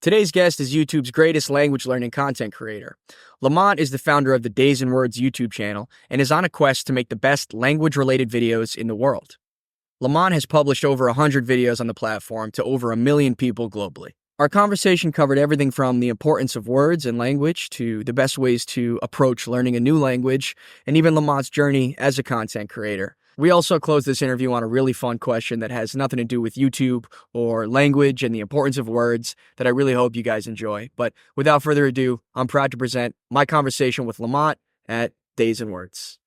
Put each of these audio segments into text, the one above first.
Today's guest is YouTube's greatest language learning content creator. Lamont is the founder of the Days and Words YouTube channel and is on a quest to make the best language-related videos in the world. Lamont has published over 100 videos on the platform to over 1 million people globally. Our conversation covered everything from the importance of words and language to the best ways to approach learning a new language, and even Lamont's journey as a content creator. We also closed this interview on a really fun question that has nothing to do with YouTube or language and the importance of words that I really hope you guys enjoy. But without further ado, I'm proud to present my conversation with Lamont at Days and Words.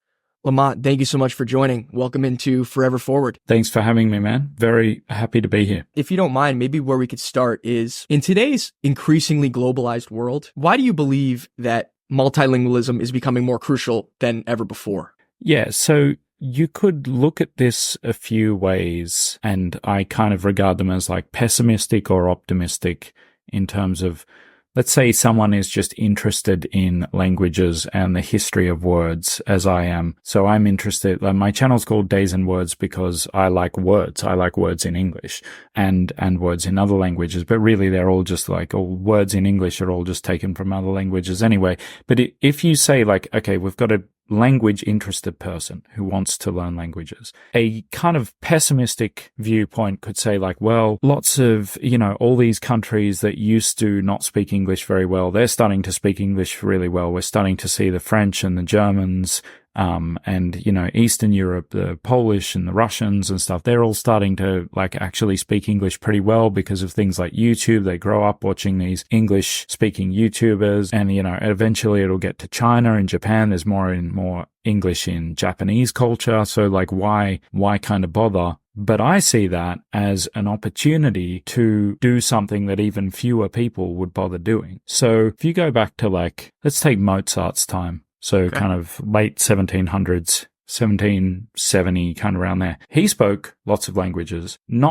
Lamont, thank you so much for joining. Welcome into Forever Forward. Thanks for having me, man. Very happy to be here. If you don't mind, maybe where we could start is, in today's increasingly globalized world, why do you believe that multilingualism is becoming more crucial than ever before? Yeah, so you could look at this a few ways, and I kind of regard them as like pessimistic or optimistic in terms of, let's say someone is just interested in languages and the history of words, as I am. So I'm interested, my channel's called Days and Words because I like words. I like words in English and words in other languages, but really they're all just like, all words in English are all just taken from other languages anyway. But if you say like, okay, we've got a language interested person who wants to learn languages, a kind of pessimistic viewpoint could say like, well, lots of, all these countries that used to not speak English very well, they're starting to speak English really well. We're starting to see the French and the Germans, and Eastern Europe, the Polish and the Russians and stuff, they're all starting to like actually speak English pretty well because of things like YouTube. They grow up watching these English speaking YouTubers, and eventually it'll get to China and Japan. There's more and more English in Japanese culture. So like why kind of bother? But I see that as an opportunity to do something that even fewer people would bother doing. So if you go back to like, let's take Mozart's time. So okay, kind of late 1700s, 1770, kind of around there. He spoke lots of languages. He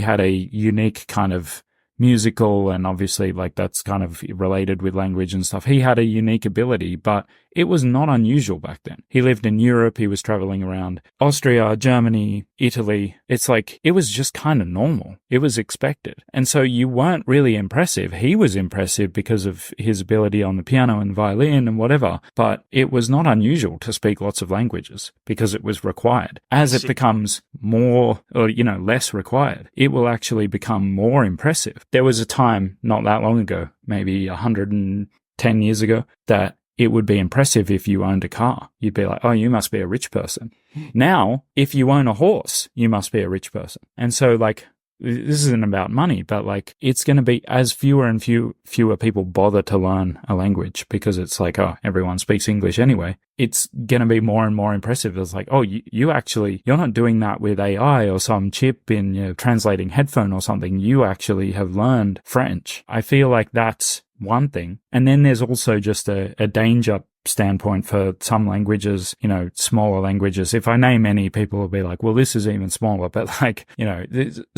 had a unique kind of musical, and obviously like that's kind of related with language and stuff. He had a unique ability, but it was not unusual back then. He lived in Europe. He was traveling around Austria, Germany, Italy. It's like, it was just kind of normal. It was expected. And so you weren't really impressive. He was impressive because of his ability on the piano and violin and whatever, but it was not unusual to speak lots of languages because it was required. As it becomes more or, less required, it will actually become more impressive. There was a time not that long ago, maybe 110 years ago, that it would be impressive if you owned a car. You'd be like, oh, you must be a rich person. Now, if you own a horse, you must be a rich person. And so like, this isn't about money, but like, it's going to be as fewer and fewer people bother to learn a language because it's like, oh, everyone speaks English anyway. It's going to be more and more impressive. It's like, oh, you're not doing that with AI or some chip in translating headphone or something. You actually have learned French. I feel like that's one thing. And then there's also just a danger standpoint for some languages, smaller languages. If I name any, people will be like, well, this is even smaller. But like,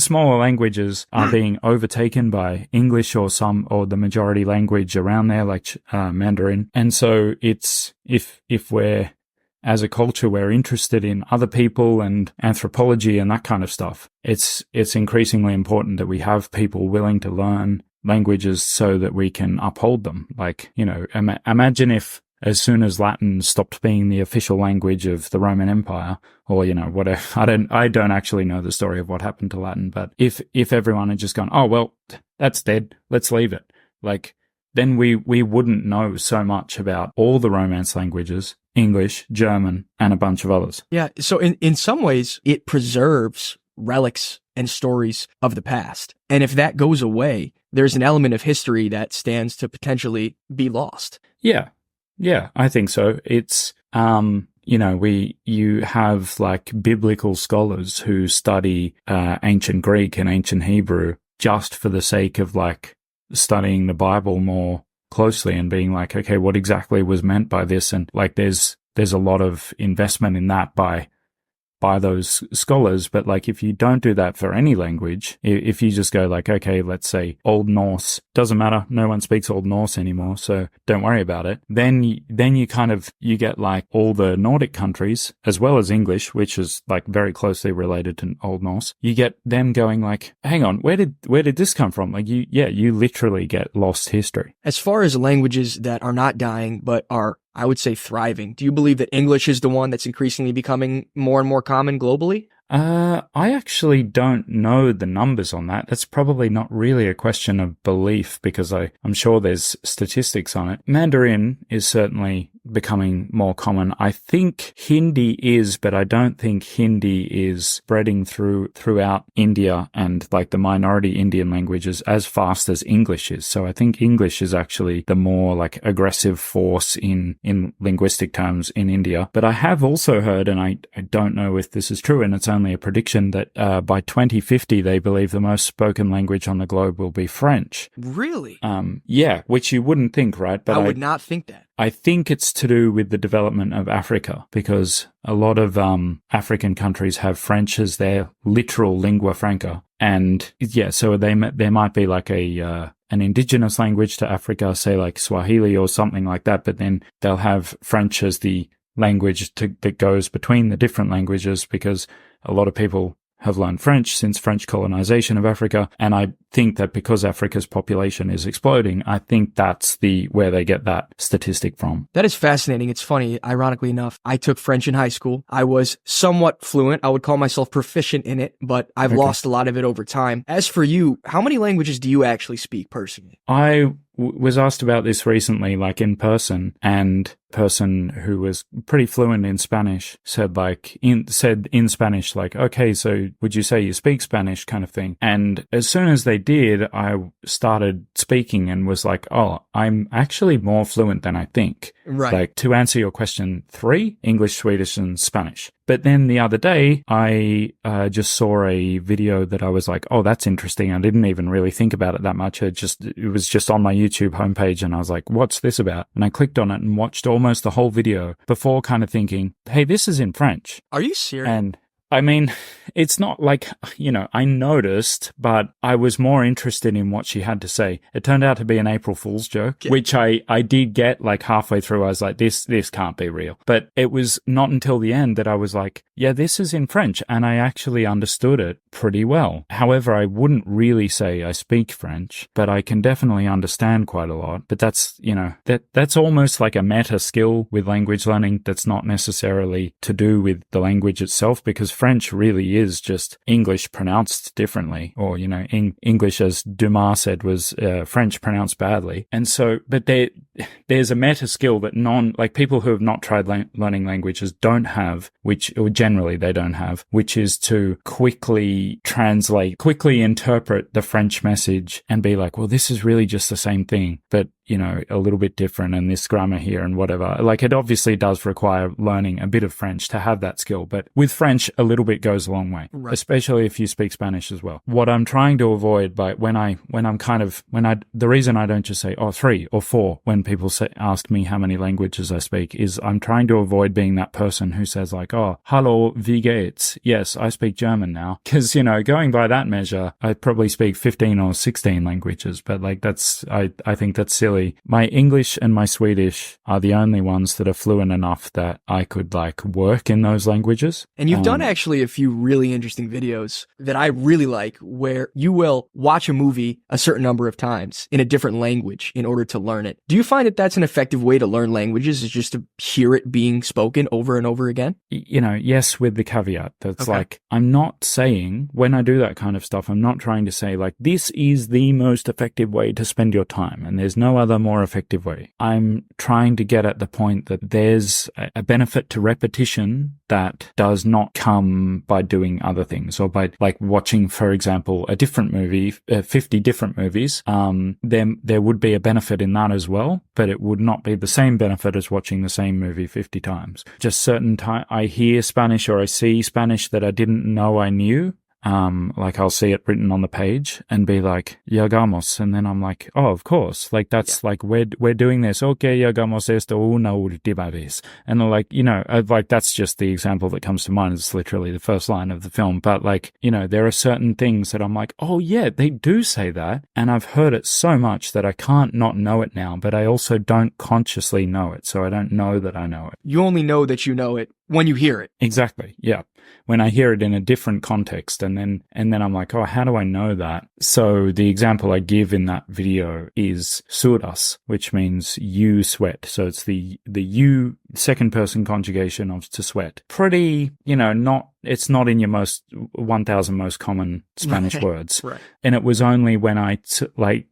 smaller languages are being overtaken by English or the majority language around there, like Mandarin. And so it's, if we're, as a culture, we're interested in other people and anthropology and that kind of stuff, it's increasingly important that we have people willing to learn languages so that we can uphold them. Like, imagine if as soon as Latin stopped being the official language of the Roman Empire, or, whatever, I don't actually know the story of what happened to Latin, but if everyone had just gone, oh, well, that's dead, let's leave it. Like, then we wouldn't know so much about all the Romance languages, English, German, and a bunch of others. Yeah. So in some ways, it preserves relics and stories of the past. And if that goes away, there's an element of history that stands to potentially be lost. Yeah, I think so. It's, you have like biblical scholars who study ancient Greek and ancient Hebrew just for the sake of like studying the Bible more closely and being like, okay, what exactly was meant by this? And like, there's a lot of investment in that by by those scholars. But like, if you don't do that for any language, if you just go like, okay, let's say Old Norse, doesn't matter, no one speaks Old Norse anymore, so don't worry about it. Then you get like all the Nordic countries as well as English, which is like very closely related to Old Norse. You get them going like, hang on, where did this come from? Like you literally get lost history. As far as languages that are not dying, but are, I would say, thriving, do you believe that English is the one that's increasingly becoming more and more common globally? I actually don't know the numbers on that. That's probably not really a question of belief because I'm sure there's statistics on it. Mandarin is certainly becoming more common. I think Hindi is, but I don't think Hindi is spreading throughout India and like the minority Indian languages as fast as English is. So I think English is actually the more like aggressive force in linguistic terms in India. But I have also heard, and I don't know if this is true, and it's only a prediction, that by 2050 they believe the most spoken language on the globe will be French. Really? Yeah, which you wouldn't think, right? But I would not think that. I think it's to do with the development of Africa because a lot of African countries have French as their literal lingua franca. And yeah, so there might be like an indigenous language to Africa, say like Swahili or something like that, but then they'll have French as the language that goes between the different languages because a lot of people have learned French since French colonization of Africa. And I think that because Africa's population is exploding, I think that's where they get that statistic from. That is fascinating. It's funny. Ironically enough, I took French in high school. I was somewhat fluent. I would call myself proficient in it, but I've lost a lot of it over time. As for you, how many languages do you actually speak personally? I was asked about this recently, like in person, and a person who was pretty fluent in Spanish said in Spanish, like, okay, so would you say you speak Spanish kind of thing? And as soon as they did, I started speaking and was like, oh, I'm actually more fluent than I think. Right. Like, to answer your question, 3, English, Swedish, and Spanish. But then the other day, I just saw a video that I was like, oh, that's interesting. I didn't even really think about it that much. It was just on my YouTube homepage and I was like, what's this about? And I clicked on it and watched almost the whole video before kind of thinking, hey, this is in French. Are you serious? And I mean, it's not like, I noticed, but I was more interested in what she had to say. It turned out to be an April Fool's joke, which I did get like halfway through. I was like, this can't be real. But it was not until the end that I was like, yeah, this is in French. And I actually understood it pretty well. However, I wouldn't really say I speak French, but I can definitely understand quite a lot. But that's, that's almost like a meta skill with language learning that's not necessarily to do with the language itself, because French really is just English pronounced differently, or, English, as Dumas said, was French pronounced badly. And so, but there's a meta skill that people who have not tried learning languages don't have, or generally they don't have, which is to quickly interpret the French message and be like, well, this is really just the same thing, but a little bit different, and this grammar here and whatever. Like, it obviously does require learning a bit of French to have that skill, but with French, a little bit goes a long way, right. Especially if you speak Spanish as well. What I'm trying to avoid the reason I don't just say, 3 or 4 when people ask me how many languages I speak is I'm trying to avoid being that person who says like, oh, hallo, wie geht's? Yes, I speak German now. Cause, going by that measure, I probably speak 15 or 16 languages, but like I think that's silly. My English and my Swedish are the only ones that are fluent enough that I could like work in those languages. And you've done actually a few really interesting videos that I really like, where you will watch a movie a certain number of times in a different language in order to learn it. Do you find that that's an effective way to learn languages, is just to hear it being spoken over and over again? Yes, with the caveat that's like, I'm not saying, when I do that kind of stuff, I'm not trying to say like, this is the most effective way to spend your time and there's no other more effective way. I'm trying to get at the point that there's a benefit to repetition that does not come by doing other things, or by like watching, for example, a different movie, 50 different movies. There would be a benefit in that as well, but it would not be the same benefit as watching the same movie 50 times. Just certain time I hear Spanish or I see Spanish that I didn't know I knew. like I'll see it written on the page and be like, llegamos. And then I'm like, oh, of course. Like that's like, we're doing this. Okay, llegamos esto una última vez. And like, like that's just the example that comes to mind. It's literally the first line of the film. But like, there are certain things that I'm like, oh yeah, they do say that. And I've heard it so much that I can't not know it now, but I also don't consciously know it. So I don't know that I know it. You only know that you know it when you hear it. Exactly. Yeah. When I hear it in a different context and then I'm like, oh, how do I know that? So the example I give in that video is sudas, which means you sweat. So it's the you second person conjugation of to sweat. Pretty, it's not in your 1,000 most common Spanish words. Right. And it was only when I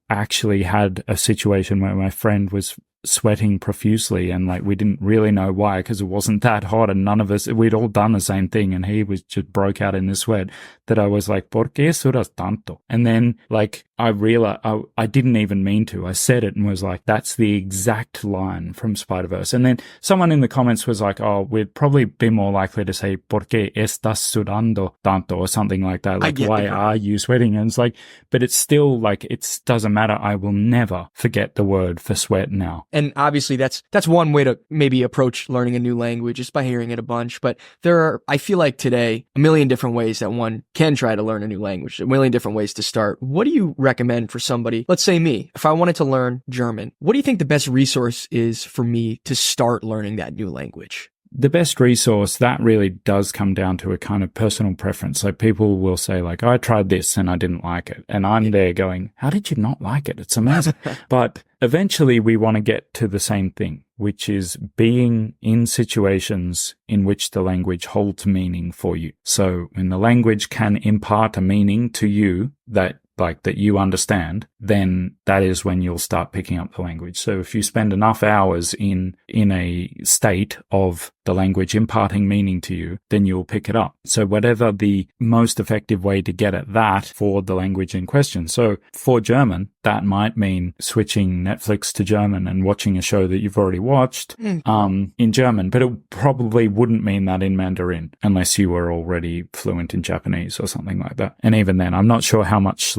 actually had a situation where my friend was sweating profusely and like we didn't really know why because it wasn't that hot and none of us, we'd all done the same thing and he was just broke out in the sweat, that I was like, ¿por qué sudas tanto? And then like I realized I didn't even mean to. I said it and was like, that's the exact line from Spider-Verse. And then someone in the comments was like, oh, we'd probably be more likely to say, ¿por qué estás sudando tanto? Or something like that. Like, why are you sweating? And it's like, but it's still like, it doesn't matter. I will never forget the word for sweat now. And obviously that's one way to maybe approach learning a new language, just by hearing it a bunch. But there are, I feel like today, a million different ways that one can try to learn a new language, a million different ways to start. What do you recommend for somebody, let's say me, if I wanted to learn German, what do you think the best resource is for me to start learning that new language? The best resource, that really does come down to a kind of personal preference. Like people will say like, I tried this and I didn't like it. And I'm there going, how did you not like it? It's amazing. But eventually we want to get to the same thing, which is being in situations in which the language holds meaning for you. So when the language can impart a meaning to you that you understand, then that is when you'll start picking up the language. So if you spend enough hours in a state of the language imparting meaning to you, then you'll pick it up. So whatever the most effective way to get at that for the language in question. So for German, that might mean switching Netflix to German and watching a show that you've already watched in German, but it probably wouldn't mean that in Mandarin unless you were already fluent in Japanese or something like that. And even then, I'm not sure how much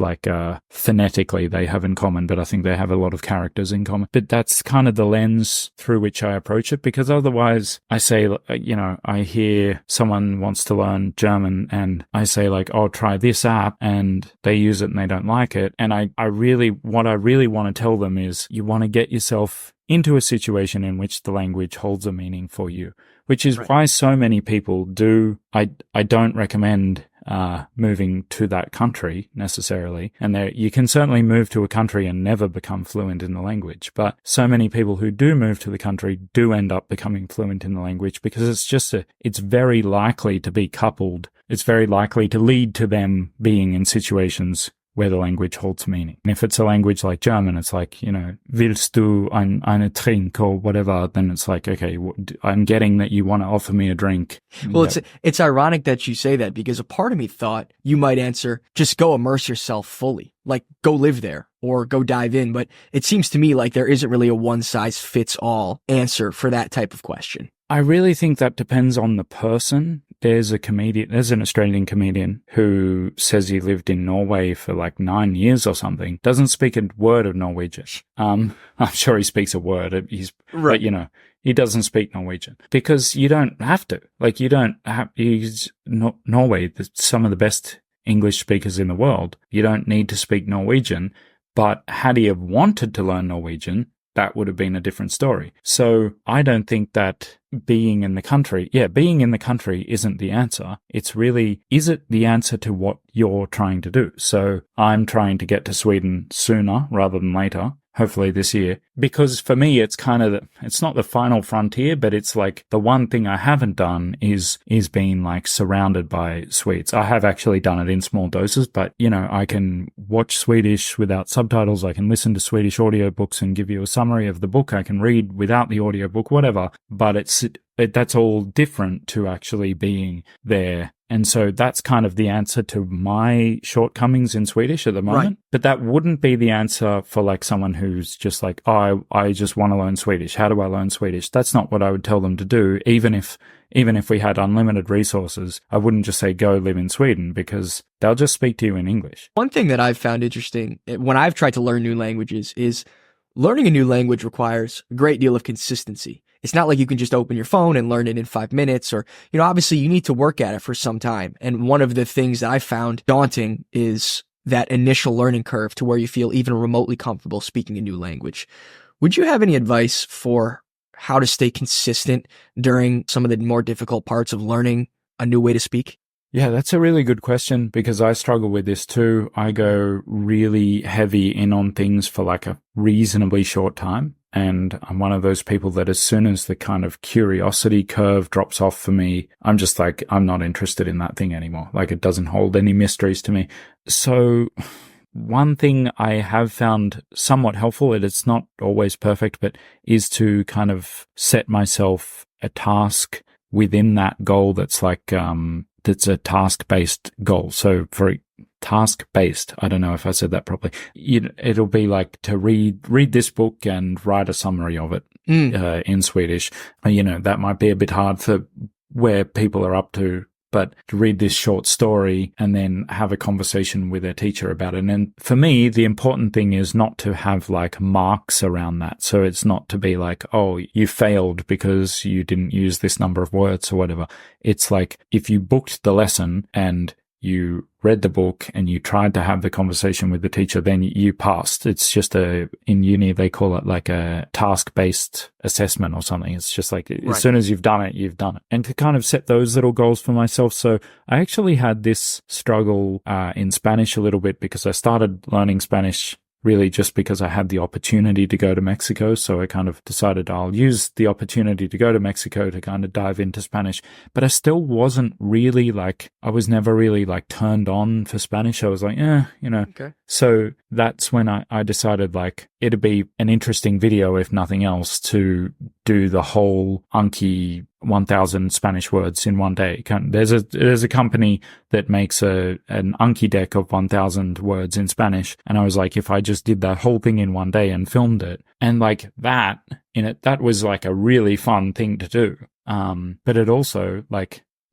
phonetically they have in common, but I think they have a lot of characters in common. But that's kind of the lens through which I approach it, because otherwise I say, I hear someone wants to learn German and I say like, oh, try this app, and they use it and they don't like it. And what I really want to tell them is you want to get yourself into a situation in which the language holds a meaning for you, which is why so many people do. I don't recommend moving to that country necessarily. And you can certainly move to a country and never become fluent in the language. But so many people who do move to the country do end up becoming fluent in the language because it's very likely to be coupled. It's very likely to lead to them being in situations where the language holds meaning. And if it's a language like German, it's like, willst du eine Trink or whatever, then it's like, okay, I'm getting that you want to offer me a drink. Well, it's ironic that you say that, because a part of me thought you might answer, just go immerse yourself fully, like go live there or go dive in. But it seems to me like there isn't really a one size fits all answer for that type of question. I really think that depends on the person. There's an Australian comedian who says he lived in Norway for like 9 years or something, doesn't speak a word of Norwegian. I'm sure he speaks a word. But, he doesn't speak Norwegian because you don't have to. Like Norway, some of the best English speakers in the world. You don't need to speak Norwegian, but had he have wanted to learn Norwegian, that would have been a different story. So I don't think that being in the country isn't the answer. It's really, is it the answer to what you're trying to do? So I'm trying to get to Sweden sooner rather than later, hopefully this year, because for me, it's kind of, it's not the final frontier, but it's like the one thing I haven't done is being like surrounded by Swedes. I have actually done it in small doses, but I can watch Swedish without subtitles. I can listen to Swedish audiobooks and give you a summary of the book. I can read without the audiobook, whatever, but that's all different to actually being there. And so that's kind of the answer to my shortcomings in Swedish at the moment. Right. But that wouldn't be the answer for like someone who's just like, oh, I just want to learn Swedish. How do I learn Swedish? That's not what I would tell them to do. Even if we had unlimited resources, I wouldn't just say go live in Sweden, because they'll just speak to you in English. One thing that I've found interesting when I've tried to learn new languages is learning a new language requires a great deal of consistency. It's not like you can just open your phone and learn it in 5 minutes, or, obviously you need to work at it for some time. And one of the things that I found daunting is that initial learning curve to where you feel even remotely comfortable speaking a new language. Would you have any advice for how to stay consistent during some of the more difficult parts of learning a new way to speak? Yeah, that's a really good question, because I struggle with this too. I go really heavy in on things for like a reasonably short time. And I'm one of those people that as soon as the kind of curiosity curve drops off for me, I'm just like, I'm not interested in that thing anymore. Like, it doesn't hold any mysteries to me. So one thing I have found somewhat helpful, and it's not always perfect, but is to kind of set myself a task within that goal that's like, that's a task-based goal. So for task-based, I don't know if I said that properly. It'll be like to read this book and write a summary of it in Swedish. That might be a bit hard for where people are up to, but to read this short story and then have a conversation with their teacher about it. And for me, the important thing is not to have like marks around that. So it's not to be like, oh, you failed because you didn't use this number of words or whatever. It's like, if you booked the lesson and you read the book and you tried to have the conversation with the teacher, then you passed. It's just in uni, they call it like a task-based assessment or something. It's just like, as soon as you've done it, you've done it. And to kind of set those little goals for myself. So I actually had this struggle in Spanish a little bit, because I started learning Spanish really just because I had the opportunity to go to Mexico. So I kind of decided I'll use the opportunity to go to Mexico to kind of dive into Spanish. But I still wasn't really I was never really turned on for Spanish. I was like, Okay. So that's when I decided it'd be an interesting video, if nothing else, to do the whole Anki 1,000 Spanish words in one day. There's a company that makes an Anki deck of 1,000 words in Spanish. And I was like, if I just did that whole thing in one day and filmed it, and that was a really fun thing to do. But it also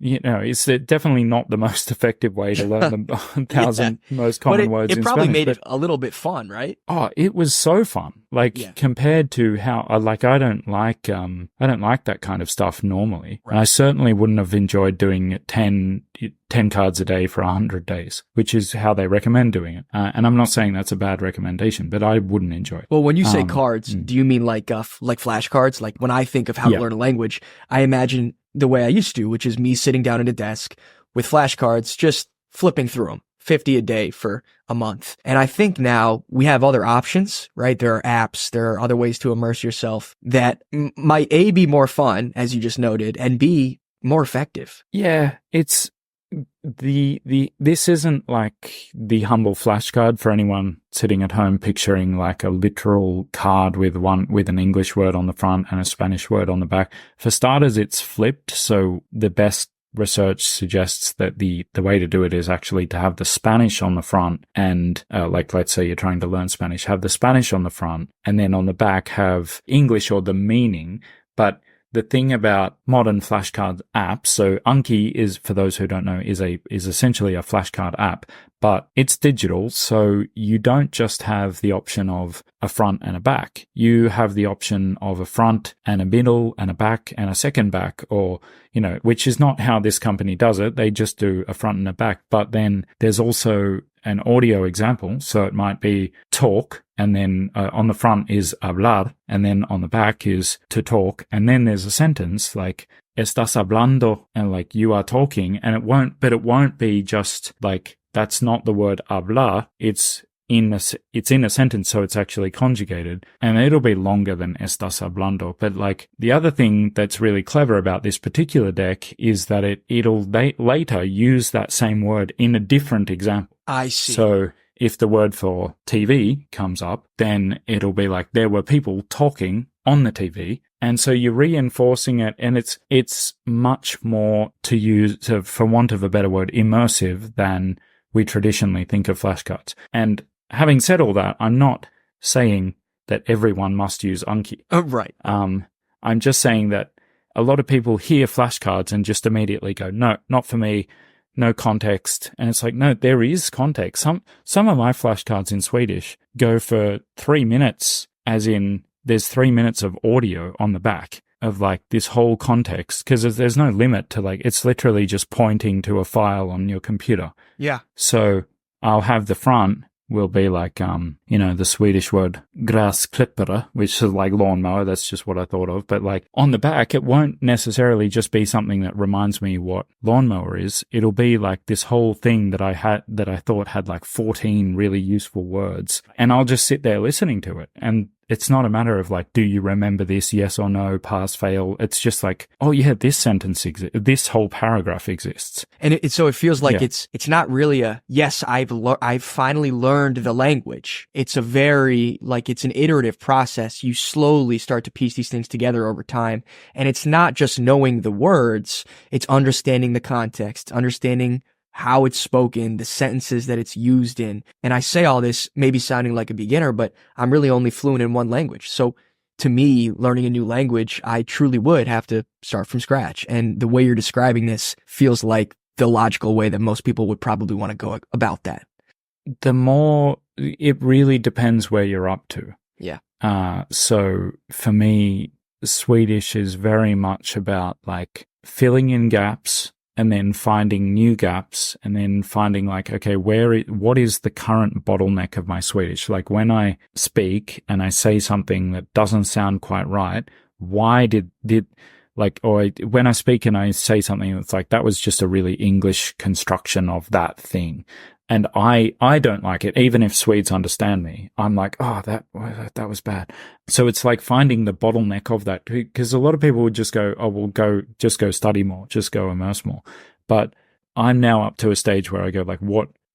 it's definitely not the most effective way to learn the 1,000 most common words in Spanish. It probably made it a little bit fun, right? Oh, it was so fun. Compared to how, I don't like that kind of stuff normally. Right. And I certainly wouldn't have enjoyed doing 10 cards a day for 100 days, which is how they recommend doing it. And I'm not saying that's a bad recommendation, but I wouldn't enjoy it. Well, when you say cards, do you mean like flashcards? Like, when I think of how to learn a language, I imagine the way I used to, which is me sitting down at a desk with flashcards, just flipping through them, 50 a day for a month. And I think now we have other options, right? There are apps, there are other ways to immerse yourself that might A, be more fun, as you just noted, and B, more effective. Yeah, it's this isn't like the humble flashcard for anyone sitting at home picturing like a literal card with an English word on the front and a Spanish word on the back. For starters, it's flipped. So the best research suggests that the way to do it is actually to have the Spanish on the front and let's say you're trying to learn Spanish, have the Spanish on the front and then on the back have English or the meaning. But the thing about modern flashcard apps, so Anki is, for those who don't know, is essentially a flashcard app, but it's digital. So you don't just have the option of a front and a back. You have the option of a front and a middle and a back and a second back, or, which is not how this company does it. They just do a front and a back. But then there's also an audio example. So it might be talk, and then on the front is hablar, and then on the back is to talk. And then there's a sentence like estás hablando, and you are talking, and it won't be just that's not the word hablar. It's in a sentence, so it's actually conjugated, and it'll be longer than estás hablando. But the other thing that's really clever about this particular deck is that it'll later use that same word in a different example. I see. So if the word for TV comes up, then it'll be there were people talking on the TV. And so you're reinforcing it, and it's much more, to use, for want of a better word, immersive than we traditionally think of flashcards. And having said all that, I'm not saying that everyone must use Anki. Right. I'm just saying that a lot of people hear flashcards and just immediately go, no, not for me, no context. And it's like, no, there is context. Some of my flashcards in Swedish go for 3 minutes, as in there's 3 minutes of audio on the back of like this whole context, because there's no limit to like, it's literally just pointing to a file on your computer. Yeah. So I'll have the front will be like, the Swedish word gräsklippare, which is like lawnmower. That's just what I thought of. But like on the back, it won't necessarily just be something that reminds me what lawnmower is. It'll be like this whole thing that I thought had like 14 really useful words. And I'll just sit there listening to it. And it's not a matter of like, do you remember this? Yes or no, pass, fail. It's just like, oh yeah, this sentence exists. This whole paragraph exists. And so it feels like it's not really a, yes, I've finally learned the language. It's a very, like, it's an iterative process. You slowly start to piece these things together over time. And it's not just knowing the words, it's understanding the context, understanding how it's spoken, the sentences that it's used in. And I say all this maybe sounding like a beginner, but I'm really only fluent in one language. So to me, learning a new language, I truly would have to start from scratch. And the way you're describing this feels like the logical way that most people would probably want to go about that. It really depends where you're up to. Yeah. So for me, Swedish is very much about like filling in gaps, and then finding new gaps, and then finding like, okay, what is the current bottleneck of my Swedish? Like when I speak and I say something that doesn't sound quite right, why when I speak and I say something that's like, that was just a really English construction of that thing. And I don't like it, even if Swedes understand me. I'm like, oh, that was bad. So it's like finding the bottleneck of that, because a lot of people would just go, oh, well, just go study more, just go immerse more. But I'm now up to a stage where I go like,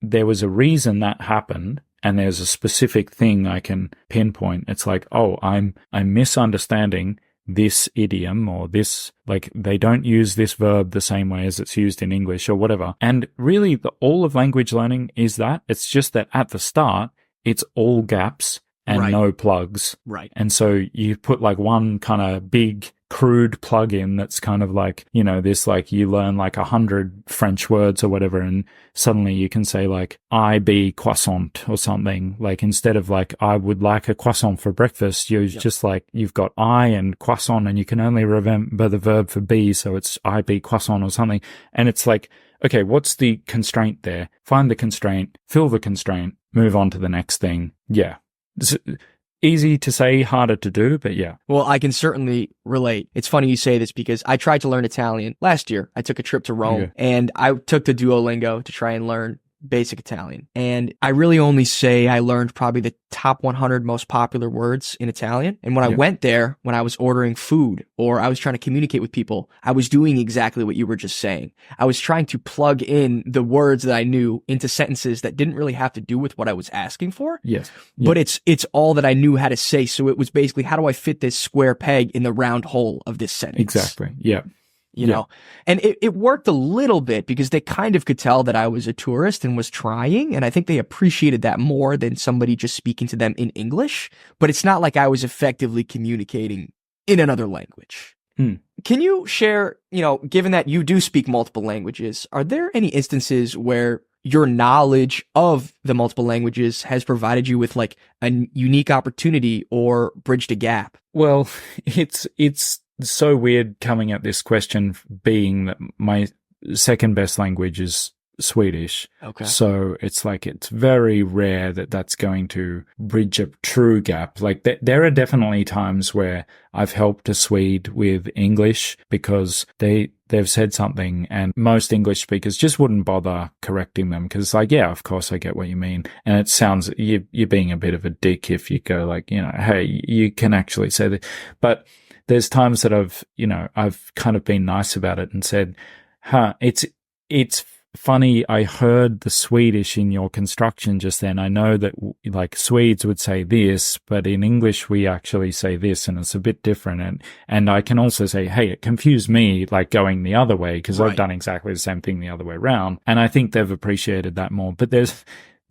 there was a reason that happened, and there's a specific thing I can pinpoint. It's like, oh, I'm misunderstanding this idiom, or this, like, they don't use this verb the same way as it's used in English or whatever. And really all of language learning is that. It's just that at the start, it's all gaps and no plugs. Right. And so you put like one kind of big crude plug-in that's kind of like, this, like you learn like 100 French words or whatever, and suddenly you can say like, I be croissant or something. Like instead of like, I would like a croissant for breakfast, you're just like, you've got I and croissant, and you can only remember the verb for be, so it's I be croissant or something. And it's like, okay, what's the constraint there? Find the constraint, fill the constraint, move on to the next thing. Yeah. Easy to say, harder to do, but yeah. Well, I can certainly relate. It's funny you say this because I tried to learn Italian last year. I took a trip to Rome and I took the Duolingo to try and learn basic Italian. And I really only say I learned probably the top 100 most popular words in Italian. And when I went there, when I was ordering food or I was trying to communicate with people, I was doing exactly what you were just saying. I was trying to plug in the words that I knew into sentences that didn't really have to do with what I was asking for. Yes. But it's all that I knew how to say. So it was basically, how do I fit this square peg in the round hole of this sentence? Exactly. Yeah. You know, and it worked a little bit because they kind of could tell that I was a tourist and was trying. And I think they appreciated that more than somebody just speaking to them in English. But it's not like I was effectively communicating in another language. Can you share, given that you do speak multiple languages, are there any instances where your knowledge of the multiple languages has provided you with like a unique opportunity or bridged a gap? Well, it's so weird coming at this question being that my second best language is Swedish. Okay. So it's like, it's very rare that that's going to bridge a true gap. Like there are definitely times where I've helped a Swede with English because they've said something and most English speakers just wouldn't bother correcting them because it's like, yeah, of course I get what you mean. And it sounds, you're being a bit of a dick if you go like, hey, you can actually say that. But there's times that I've kind of been nice about it and said, it's funny. I heard the Swedish in your construction just then. I know that like Swedes would say this, but in English we actually say this and it's a bit different. And I can also say, hey, it confused me like going the other way because I've done exactly the same thing the other way around. And I think they've appreciated that more. But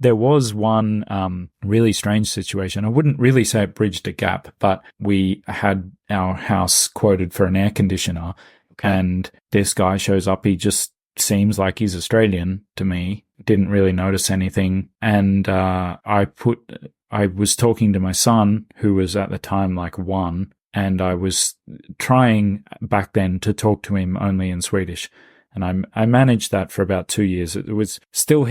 there was one really strange situation. I wouldn't really say it bridged a gap, but we had our house quoted for an air conditioner, and this guy shows up. He just seems like he's Australian to me. Didn't really notice anything, and I was talking to my son, who was at the time like 1, and I was trying back then to talk to him only in Swedish. And I managed that for about 2 years. It was still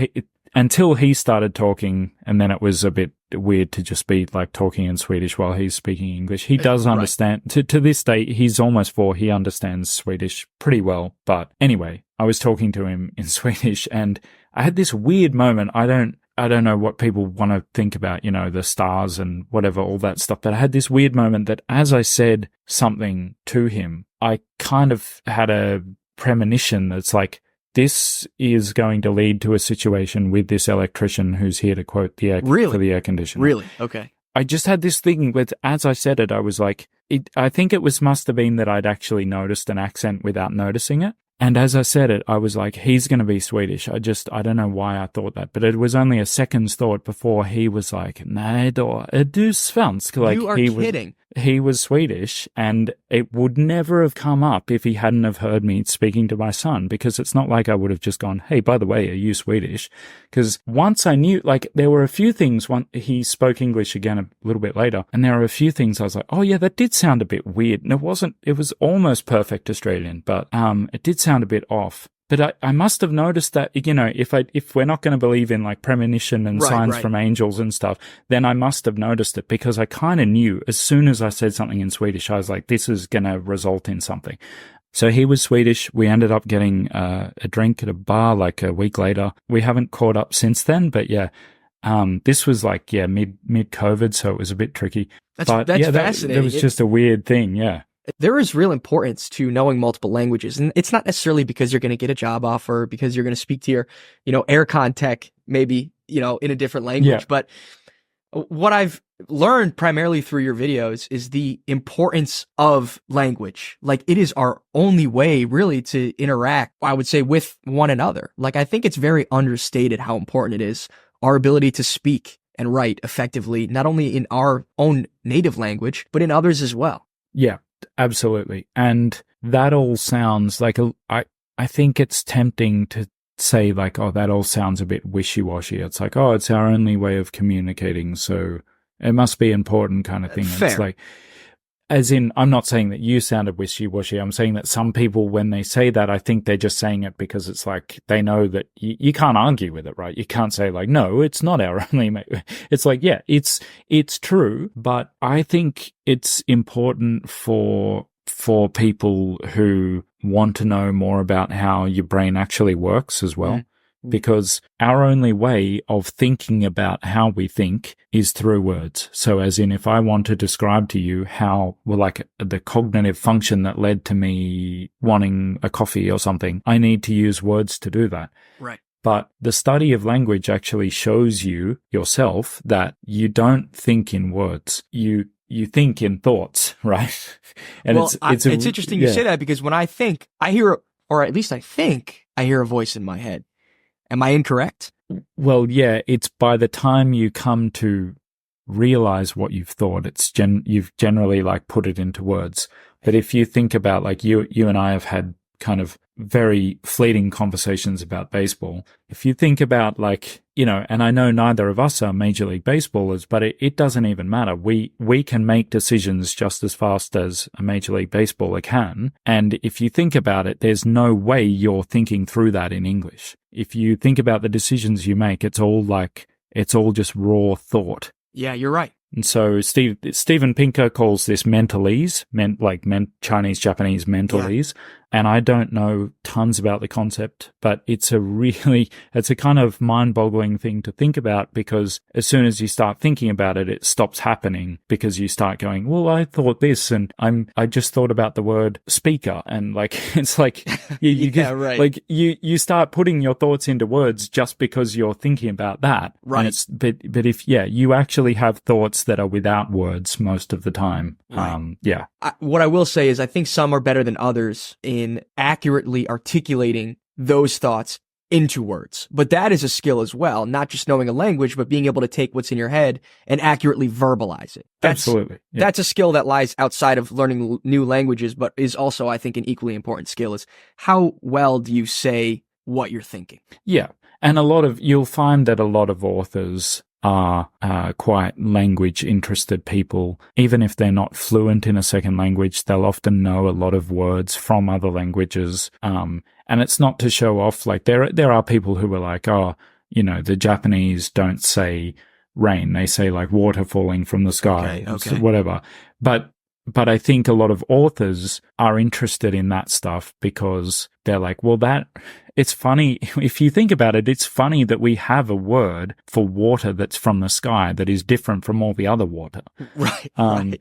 until he started talking, and then it was a bit weird to just be like talking in Swedish while he's speaking English. He does understand. To this day, he's almost 4. He understands Swedish pretty well. But anyway, I was talking to him in Swedish, and I had this weird moment. I don't know what people want to think about, you know, the stars and whatever, all that stuff. But I had this weird moment that as I said something to him, I kind of had a premonition that's like, this is going to lead to a situation with this electrician who's here to quote the air for the air conditioner. Really? Okay. I just had this thing with, as I said it, I was like, I think it must have been that I'd actually noticed an accent without noticing it. And as I said it, I was like, he's going to be Swedish. I don't know why I thought that, but it was only a second's thought before he was like, nej då, är du svensk? Like, you are kidding. He was Swedish, and it would never have come up if he hadn't have heard me speaking to my son, because it's not like I would have just gone, hey, by the way, are you Swedish? Because once I knew, like, there were a few things, he spoke English again a little bit later, and there were a few things I was like, oh yeah, that did sound a bit weird. And it was almost perfect Australian, but it did sound a bit off. But I must have noticed that, you know, if we're not going to believe in like premonition and signs from angels and stuff, then I must have noticed it, because I kind of knew as soon as I said something in Swedish, I was like, this is going to result in something. So he was Swedish. We ended up getting a drink at a bar like a week later. We haven't caught up since then, but yeah, this was like, mid COVID. So it was a bit tricky. That's fascinating. That was just a weird thing. Yeah. There is real importance to knowing multiple languages, and it's not necessarily because you're going to get a job offer, because you're going to speak to your, you know, Aircon tech, maybe, you know, in a different language. But what I've learned primarily through your videos is the importance of language. Like, it is our only way really to interact, I would say, with one another. Like, I think it's very understated how important it is, our ability to speak and write effectively, not only in our own native language, but in others as well. Yeah. Absolutely. And that all sounds like I think it's tempting to say like, oh, that all sounds a bit wishy-washy. It's like, oh, it's our only way of communicating, so it must be important kind of thing. Fair. It's like, as in, I'm not saying that you sounded wishy-washy. I'm saying that some people, when they say that, I think they're just saying it because it's like, they know that you can't argue with it, right? You can't say like, no, it's not our only, it's like, yeah, it's true. But I think it's important for people who want to know more about how your brain actually works as well. Because our only way of thinking about how we think is through words. So as in, if I want to describe to you how, well, like the cognitive function that led to me wanting a coffee or something, I need to use words to do that. Right. But the study of language actually shows you yourself that you don't think in words. You think in thoughts, right? And well, it's interesting you say that, because when I think, I hear, or at least I think I hear a voice in my head. Am I incorrect? Well, yeah, it's by the time you come to realize what you've thought, you've generally like put it into words. But if you think about, like, you and I have had kind of very fleeting conversations about baseball. If you think about, like, you know, and I know neither of us are Major League Baseballers, but it doesn't even matter. We can make decisions just as fast as a Major League Baseballer can. And if you think about it, there's no way you're thinking through that in English. If you think about the decisions you make, it's all just raw thought. Yeah, you're right. And so Steven Pinker calls this mentalese, Chinese, Japanese mentalese. Yeah. And I don't know tons about the concept, but it's a kind of mind-boggling thing to think about, because as soon as you start thinking about it, it stops happening, because you start going, well, I thought this, and I just thought about the word speaker. And like, it's like, right. Like you start putting your thoughts into words just because you're thinking about that. Right. And but if, you actually have thoughts that are without words most of the time. Right. Yeah. What I will say is, I think some are better than others in accurately articulating those thoughts into words. But that is a skill as well, not just knowing a language, but being able to take what's in your head and accurately verbalize it. Absolutely. Yeah. That's a skill that lies outside of learning new languages, but is also, I think, an equally important skill is how well do you say what you're thinking? Yeah. And you'll find that a lot of authors are quite language interested people. Even if they're not fluent in a second language, they'll often know a lot of words from other languages. And it's not to show off. Like there are people who are like, oh, the Japanese don't say rain. They say like water falling from the sky, okay. whatever. But I think a lot of authors are interested in that stuff because they're like, well, it's funny. If you think about it, it's funny that we have a word for water that's from the sky that is different from all the other water. Right. And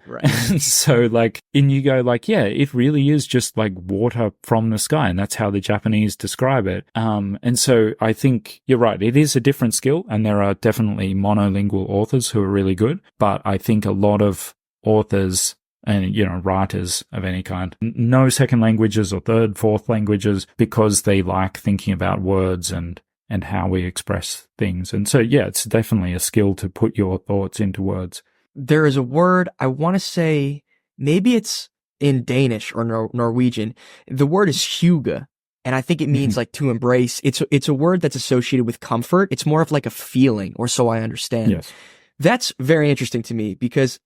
so you go like, yeah, it really is just like water from the sky. And that's how the Japanese describe it. And so I think you're right. It is a different skill. And there are definitely monolingual authors who are really good. But I think a lot of authors and, writers of any kind, no second languages or third, fourth languages because they like thinking about words and how we express things. And so, yeah, it's definitely a skill to put your thoughts into words. There is a word, I want to say, maybe it's in Danish or Norwegian. The word is hygge, and I think it means like to embrace. It's a word that's associated with comfort. It's more of like a feeling, or so I understand. Yes. That's very interesting to me because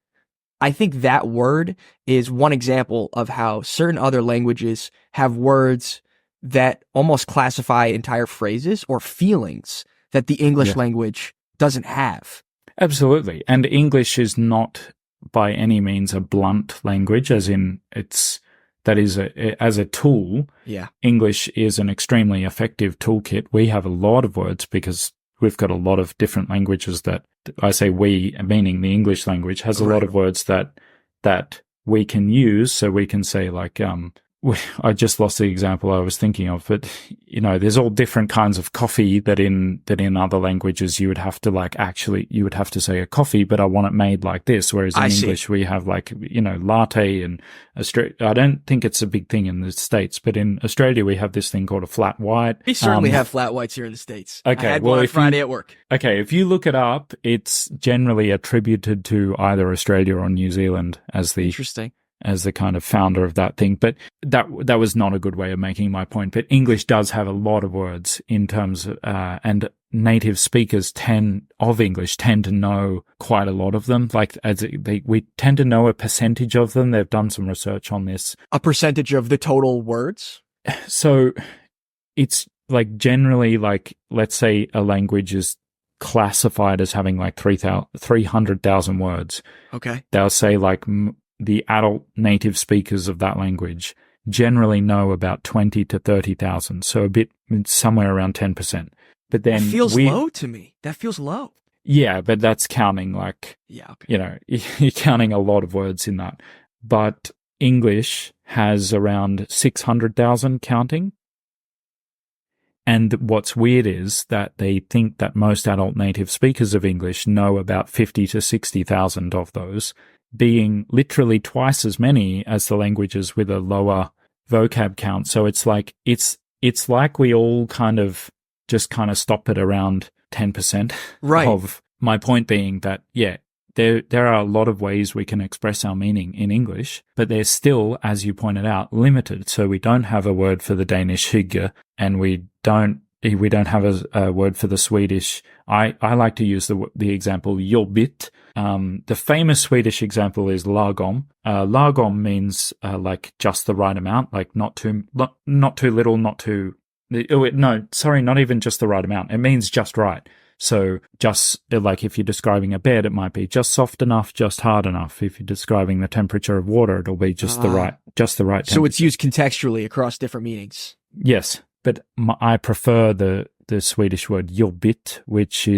I think that word is one example of how certain other languages have words that almost classify entire phrases or feelings that the English language doesn't have. Absolutely. And English is not by any means a blunt language, as in as a tool. Yeah. English is an extremely effective toolkit. We have a lot of words because we've got a lot of different languages that I say we, meaning the English language, has a lot of words that we can use. So we can say like, I just lost the example I was thinking of, but there's all different kinds of coffee that in other languages you would have to say a coffee, but I want it made like this. Whereas in English we have like, latte and I don't think it's a big thing in the States, but in Australia we have this thing called a flat white. We certainly have flat whites here in the States. Okay. I had one on Friday at work. Okay. If you look it up, it's generally attributed to either Australia or New Zealand as the kind of founder of that thing. But that was not a good way of making my point. But English does have a lot of words in terms of, and native speakers of English tend to know quite a lot of them. Like we tend to know a percentage of them. They've done some research on this. A percentage of the total words? So it's like generally like, let's say a language is classified as having like 300,000 words. Okay. They'll say like, the adult native speakers of that language generally know about 20 to 30,000. So somewhere around 10%. But then that feels low to me. That feels low. Yeah, but that's counting you're counting a lot of words in that. But English has around 600,000 counting. And what's weird is that they think that most adult native speakers of English know about 50 to 60,000 of those, being literally twice as many as the languages with a lower vocab count. So it's like we all kind of stop at around 10%. Right. Of my point being that, yeah, there are a lot of ways we can express our meaning in English, but they're still, as you pointed out, limited. So we don't have a word for the Danish hygge, and we don't have a word for the Swedish. I like to use the example jobbigt. The famous Swedish example is lagom. Lagom means like just the right amount, like not too little, not even just the right amount. It means just right. So just like if you're describing a bed, it might be just soft enough, just hard enough. If you're describing the temperature of water, it'll be just the right temperature. So it's used contextually across different meanings. Yes, but I prefer the Swedish word jobbigt, which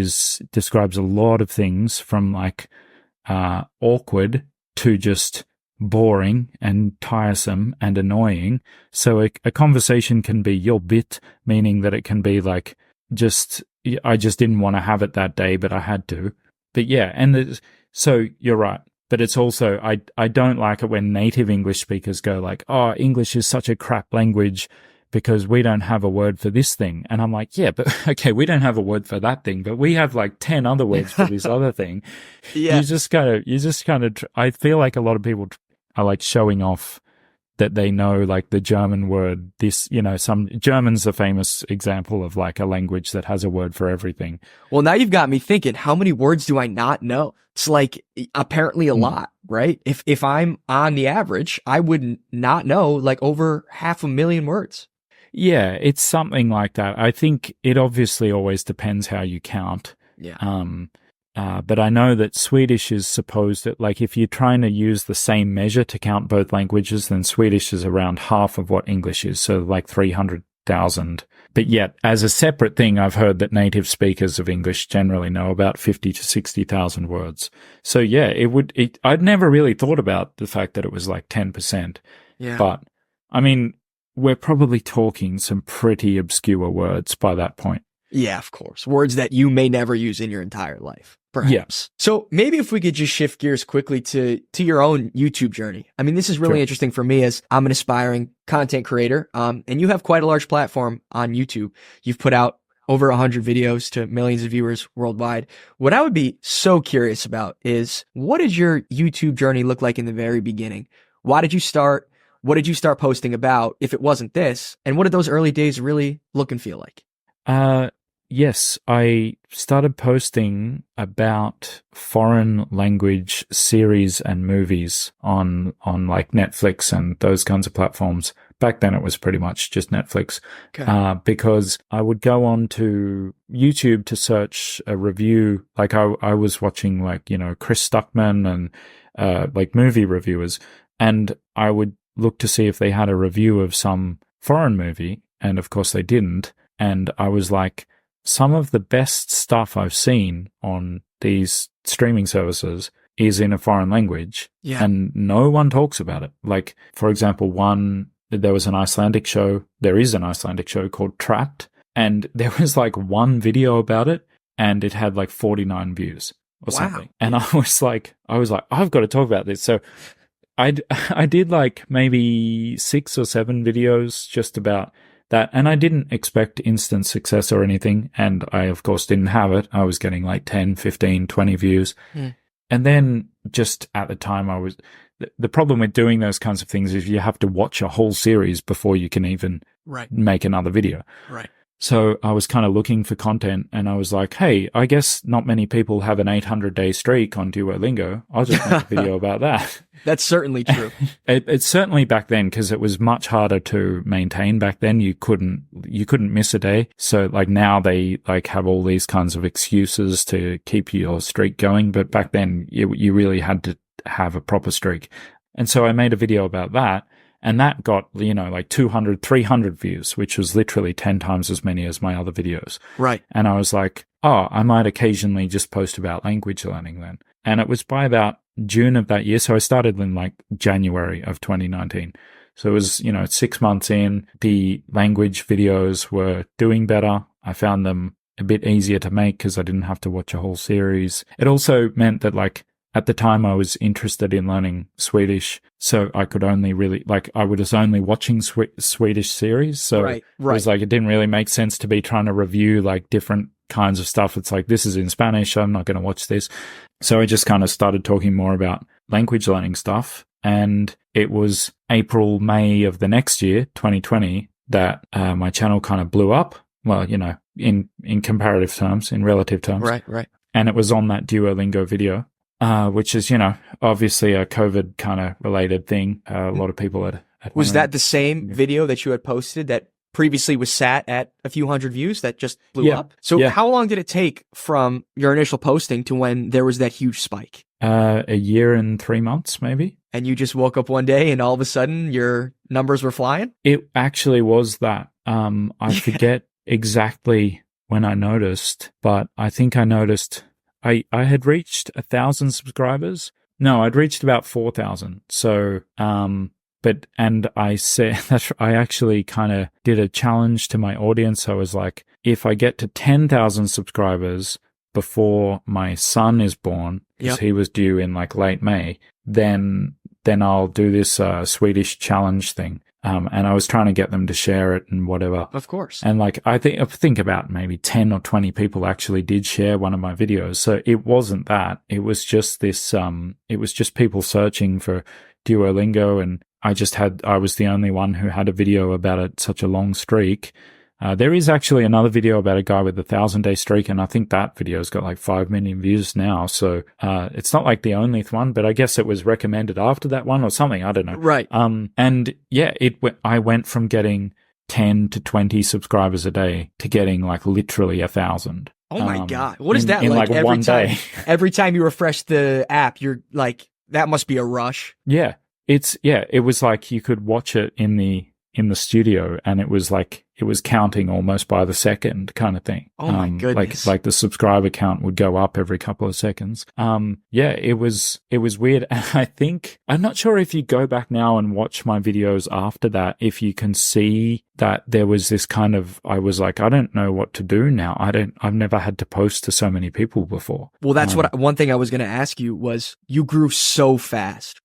describes a lot of things from like awkward to just boring and tiresome and annoying. So a conversation can be jobbigt, meaning that it can be like I just didn't want to have it that day, but I had to. But yeah, so you're right. But it's also, I don't like it when native English speakers go like, oh, English is such a crap language because we don't have a word for this thing. And I'm like, yeah, but okay, we don't have a word for that thing, but we have like 10 other words for this other thing. Yeah. You just kind of, I feel like a lot of people are like showing off that they know like the German word, this, some German's a famous example of like a language that has a word for everything. Well, now you've got me thinking, how many words do I not know? It's like apparently a lot, right? If I'm on the average, I would not know like over 500,000 words. Yeah, it's something like that. I think it obviously always depends how you count. Yeah. But I know that Swedish is supposed that, like, if you're trying to use the same measure to count both languages, then Swedish is around half of what English is, so like 300,000. But yet, as a separate thing, I've heard that native speakers of English generally know about 50 to 60,000 words. So yeah, I'd never really thought about the fact that it was like 10%. Yeah. But, I mean, we're probably talking some pretty obscure words by that point. Yeah, of course. Words that you may never use in your entire life, perhaps. Yeah. So maybe if we could just shift gears quickly to your own YouTube journey. I mean, this is really interesting for me as I'm an aspiring content creator. And you have quite a large platform on YouTube. You've put out over 100 videos to millions of viewers worldwide. What I would be so curious about is, what did your YouTube journey look like in the very beginning? Why did you start? What did you start posting about if it wasn't this? And what did those early days really look and feel like? Yes, I started posting about foreign language series and movies on like Netflix and those kinds of platforms. Back then it was pretty much just Netflix. Okay. Because I would go on to YouTube to search a review. Like I was watching like, Chris Stuckman and like movie reviewers, and I would look to see if they had a review of some foreign movie, and of course they didn't. And I was like, some of the best stuff I've seen on these streaming services is in a foreign language, and no one talks about it. Like, for example, there is an Icelandic show called Trapped, and there was like one video about it, and it had like 49 views or something. And I was like, I've got to talk about this. So I did like maybe 6 or 7 videos just about that, and I didn't expect instant success or anything, and I of course didn't have it. I was getting like 10, 15, 20 views. And then just at the time the problem with doing those kinds of things is you have to watch a whole series before you can even make another video. Right. So I was kind of looking for content, and I was like, hey, I guess not many people have an 800-day streak on Duolingo. I'll just make a video about that. That's certainly true. It's certainly back then, because it was much harder to maintain back then. You couldn't miss a day. So like now they like have all these kinds of excuses to keep your streak going. But back then you really had to have a proper streak. And so I made a video about that. And that got, like 200, 300 views, which was literally 10 times as many as my other videos. Right. And I was like, oh, I might occasionally just post about language learning then. And it was by about June of that year. So I started in like January of 2019. So it was, 6 months in, the language videos were doing better. I found them a bit easier to make because I didn't have to watch a whole series. It also meant that like, at the time, I was interested in learning Swedish, so I could only really, like, I was only watching Swedish series, so it was like, it didn't really make sense to be trying to review, like, different kinds of stuff. It's like, this is in Spanish, I'm not going to watch this. So I just kind of started talking more about language learning stuff, and it was April, May of the next year, 2020, that my channel kind of blew up, well, in comparative terms, in relative terms. Right. And it was on that Duolingo video. Which is, obviously a COVID kind of related thing. A lot of people had Was that the same video that you had posted that previously was sat at a few hundred views that just blew up? So how long did it take from your initial posting to when there was that huge spike? A year and 3 months, maybe. And you just woke up one day and all of a sudden your numbers were flying? It actually was that. I forget exactly when I noticed, but I think I noticed I had reached 1,000 subscribers. No, I'd reached about 4,000. So, and I said that I actually kind of did a challenge to my audience. I was like, if I get to 10,000 subscribers before my son is born, because he was due in like late May, then I'll do this Swedish challenge thing. and I was trying to get them to share it and whatever. Of course. And like, I think about maybe 10 or 20 people actually did share one of my videos. So it wasn't that. It was just this, it was just people searching for Duolingo, and I was the only one who had a video about such a long streak. There is actually another video about a guy with a 1,000-day streak, and I think that video's got like 5 million views now. So, it's not like the only one, but I guess it was recommended after that one or something. I don't know. Right. And yeah, I went from getting 10 to 20 subscribers a day to getting like literally 1,000. Oh my God. What is that in like every one day? Every time you refresh the app, you're like, that must be a rush. Yeah. It was like you could watch it in the studio, and it was like, it was counting almost by the second kind of thing. Oh my goodness. Like the subscriber count would go up every couple of seconds. Yeah, it was weird. And I'm not sure if you go back now and watch my videos after that, if you can see that there was this kind of, I was like, I don't know what to do now. I've never had to post to so many people before. Well, that's one thing I was going to ask you was, you grew so fast.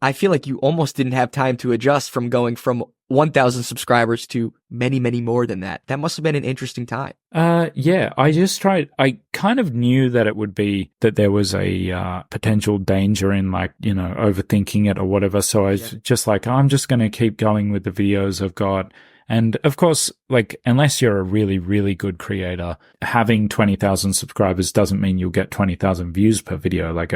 I feel like you almost didn't have time to adjust from going from 1,000 subscribers to many, many more than that. That must have been an interesting time. Yeah, I kind of knew that it would be, that there was a potential danger in like, overthinking it or whatever. So I was just like, I'm just going to keep going with the videos I've got. And of course, like, unless you're a really, really good creator, having 20,000 subscribers doesn't mean you'll get 20,000 views per video. Like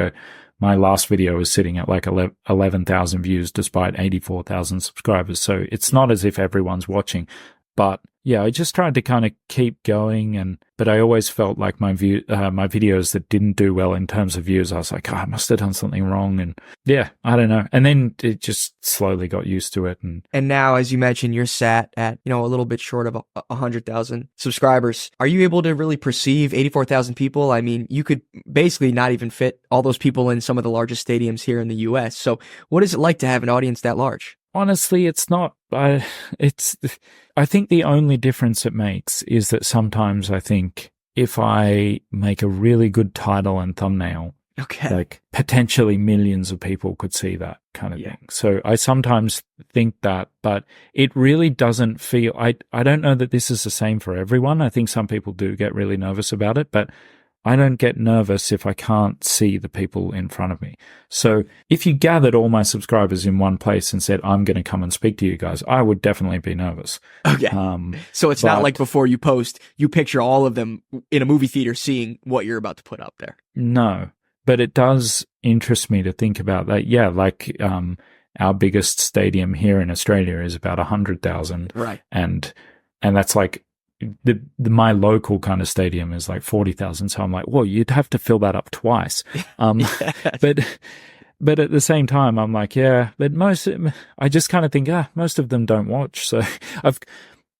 my last video is sitting at like 11,000 views despite 84,000 subscribers. So it's not as if everyone's watching. But yeah, I just tried to kind of keep going, but I always felt like my videos that didn't do well in terms of views, I was like, I must have done something wrong. And yeah, I don't know. And then it just slowly got used to it. And now, as you mentioned, you're sat at, a little bit short of 100,000 subscribers. Are you able to really perceive 84,000 people? I mean, you could basically not even fit all those people in some of the largest stadiums here in the US. So what is it like to have an audience that large? Honestly, it's not. I think the only difference it makes is that sometimes I think if I make a really good title and thumbnail, like potentially millions of people could see that kind of thing. So I sometimes think that, but it really doesn't feel, I don't know that this is the same for everyone. I think some people do get really nervous about it, but I don't get nervous if I can't see the people in front of me. So if you gathered all my subscribers in one place and said, I'm going to come and speak to you guys, I would definitely be nervous. Okay. So it's not like before you post, you picture all of them in a movie theater seeing what you're about to put up there. No, but it does interest me to think about that. Yeah, like our biggest stadium here in Australia is about 100,000. Right. And that's like, my local kind of stadium is like 40,000. So I'm like, well, you'd have to fill that up twice. But at the same time, I'm like, yeah, but I just kind of think, most of them don't watch. So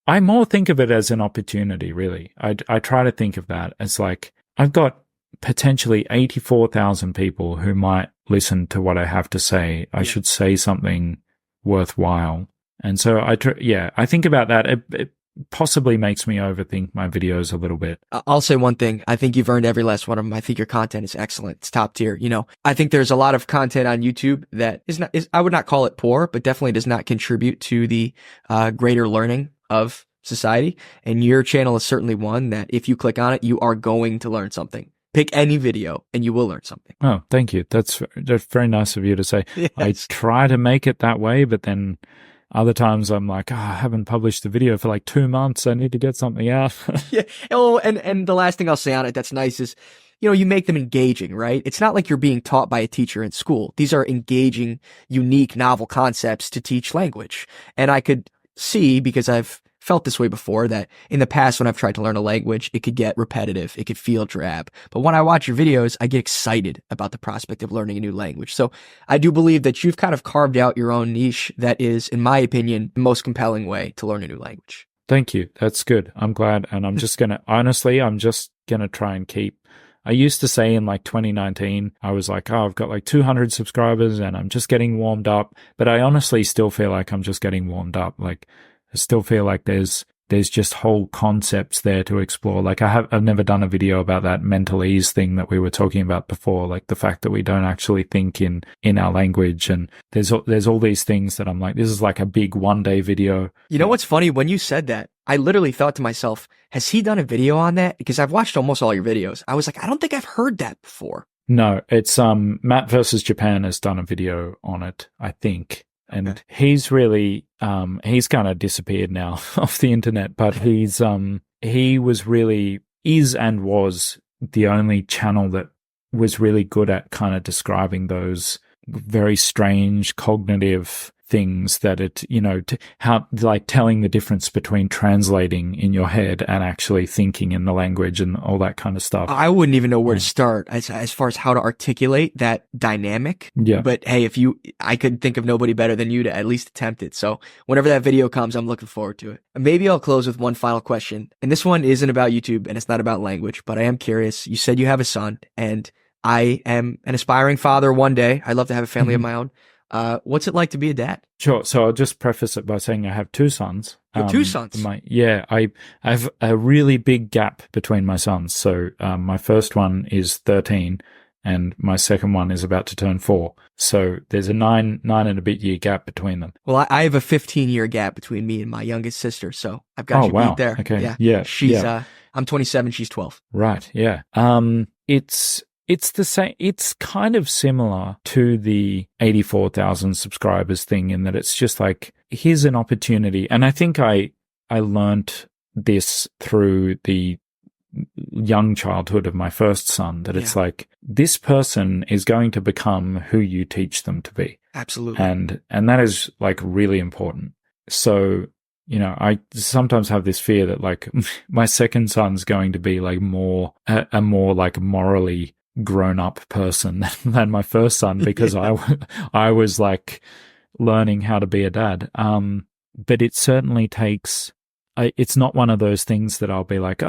I more think of it as an opportunity, really. I try to think of that as like, I've got potentially 84,000 people who might listen to what I have to say. I should say something worthwhile. And so I think about that. It possibly makes me overthink my videos a little bit. I'll say one thing. I think you've earned every last one of them. I think your content is excellent. It's top tier. I think there's a lot of content on YouTube that I would not call it poor, but definitely does not contribute to the greater learning of society. And your channel is certainly one that if you click on it, you are going to learn something. Pick any video and you will learn something. Oh, thank you. That's very nice of you to say. Yes. I try to make it that way, but then other times I'm like, I haven't published a video for like 2 months. I need to get something out. Yeah. Oh, and the last thing I'll say on it that's nice is, you make them engaging, right? It's not like you're being taught by a teacher in school. These are engaging, unique, novel concepts to teach language. And I could see, because I've felt this way before, that in the past when I've tried to learn a language, it could get repetitive, it could feel drab. But when I watch your videos, I get excited about the prospect of learning a new language. So I do believe that you've kind of carved out your own niche that is, in my opinion, the most compelling way to learn a new language. Thank you. That's good. I'm glad. And I'm just going to try and keep. I used to say in like 2019, I was like, I've got like 200 subscribers and I'm just getting warmed up. But I honestly still feel like I'm just getting warmed up. Like, I still feel like there's there's just whole concepts there to explore. Like I've never done a video about that mentalese thing that we were talking about before, like the fact that we don't actually think in our language. And there's all these things that I'm like, this is like a big one-day video. You know what's funny? When you said that, I literally thought to myself, has he done a video on that? Because I've watched almost all your videos. I was like, I don't think I've heard that before. No, it's Matt versus Japan has done a video on it, I think. And Okay. he's really he's kind of disappeared now off the internet, but he was really and was the only channel that was really good at kind of describing those very strange cognitive things that it, how, like telling the difference between translating in your head and actually thinking in the language and all that kind of stuff. I wouldn't even know where to start as far as how to articulate that dynamic. Yeah. But hey, I could think of nobody better than you to at least attempt it. So whenever that video comes, I'm looking forward to it. Maybe I'll close with one final question. And this one isn't about YouTube and it's not about language, but I am curious. You said you have a son, and I am an aspiring father one day. I'd love to have a family of my own. What's it like to be a dad? Sure. So I'll just preface it by saying I have two sons. You have two sons? I have a really big gap between my sons. So my first one is 13 and my second one is about to turn 4. So there's a nine and a bit year gap between them. Well, I have a 15-year gap between me and my youngest sister. So I've got you beat there. Okay. Yeah. I'm 27. She's 12. Right. Yeah. It's the same. It's kind of similar to the 84,000 subscribers thing in that it's just like, here's an opportunity. And I think I learnt this through the young childhood of my first son, that it's like, this person is going to become who you teach them to be. Absolutely. And that is like really important. So, I sometimes have this fear that like my second son's going to be like a more like morally grown up person than my first son, because I was like learning how to be a dad. But it certainly takes, it's not one of those things that I'll be like,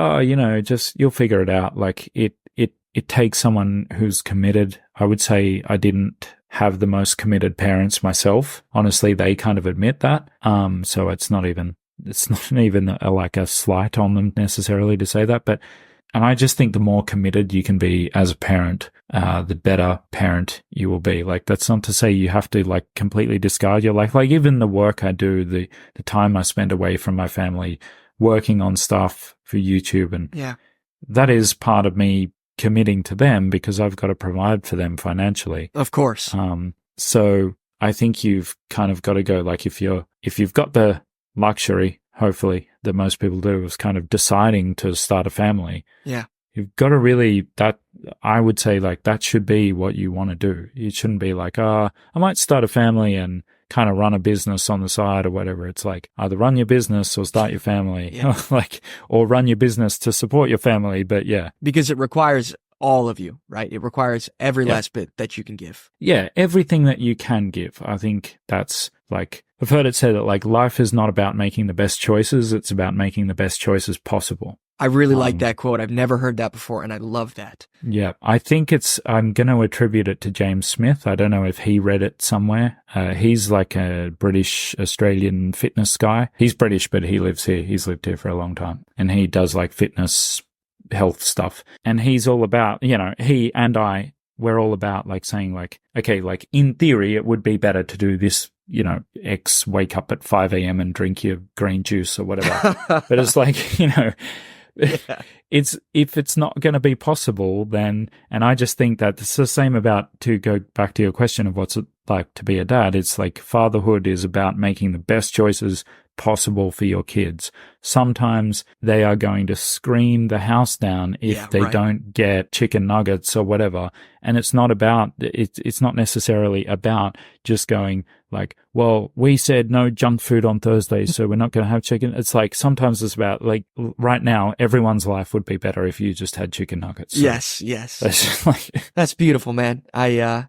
just you'll figure it out. Like it takes someone who's committed. I would say I didn't have the most committed parents myself. Honestly, they kind of admit that. So it's not even like a slight on them necessarily to say that, and I just think the more committed you can be as a parent, the better parent you will be. Like, that's not to say you have to like completely discard your life. Like, even the work I do, the time I spend away from my family, working on stuff for YouTube, and that is part of me committing to them because I've got to provide for them financially. Of course. So I think you've kind of got to go, like, if you've got the luxury, hopefully, that most people do, is kind of deciding to start a family. Yeah. You've got to really, I would say, like, that should be what you want to do. You shouldn't be like, I might start a family and kind of run a business on the side or whatever. It's like, either run your business or start your family, or run your business to support your family. But yeah. Because it requires all of you, right? It requires every last bit that you can give. Yeah, everything that you can give. I think that's like, I've heard it said that like life is not about making the best choices, it's about making the best choices possible. I really like that quote. I've never heard that before, and I love that. Yeah, I think I'm going to attribute it to James Smith. I don't know if he read it somewhere. He's like a British Australian fitness guy. He's British, but he lives here. He's lived here for a long time, and he does like fitness, health stuff. And he's all about, he and we're all about like saying like, okay, like in theory, it would be better to do this, X, wake up at 5 a.m. and drink your green juice or whatever. But it's like, if it's not going to be possible, then, and I just think that it's the same about, to go back to your question of what's it like to be a dad, it's like fatherhood is about making the best choices possible for your kids. Sometimes they are going to scream the house down if they don't get chicken nuggets or whatever. And it's not necessarily about just going like, well, we said no junk food on Thursday, so we're not going to have chicken. It's like, sometimes it's about like, right now, everyone's life would be better if you just had chicken nuggets. So yes. That's beautiful, man. I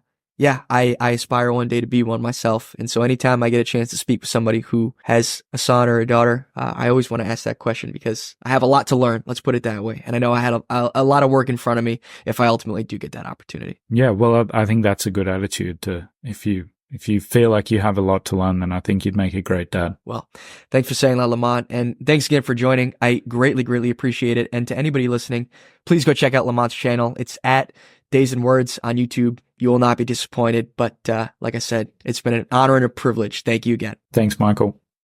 aspire one day to be one myself. And so anytime I get a chance to speak with somebody who has a son or a daughter, I always want to ask that question because I have a lot to learn. Let's put it that way. And I know I had a lot of work in front of me if I ultimately do get that opportunity. Yeah. Well, I think that's a good attitude to, if you If you feel like you have a lot to learn, then I think you'd make a great dad. Well, thanks for saying that, Lamont. And thanks again for joining. I greatly, greatly appreciate it. And to anybody listening, please go check out Lamont's channel. It's at Days and Words on YouTube. You will not be disappointed. But like I said, it's been an honor and a privilege. Thank you again. Thanks, Michael.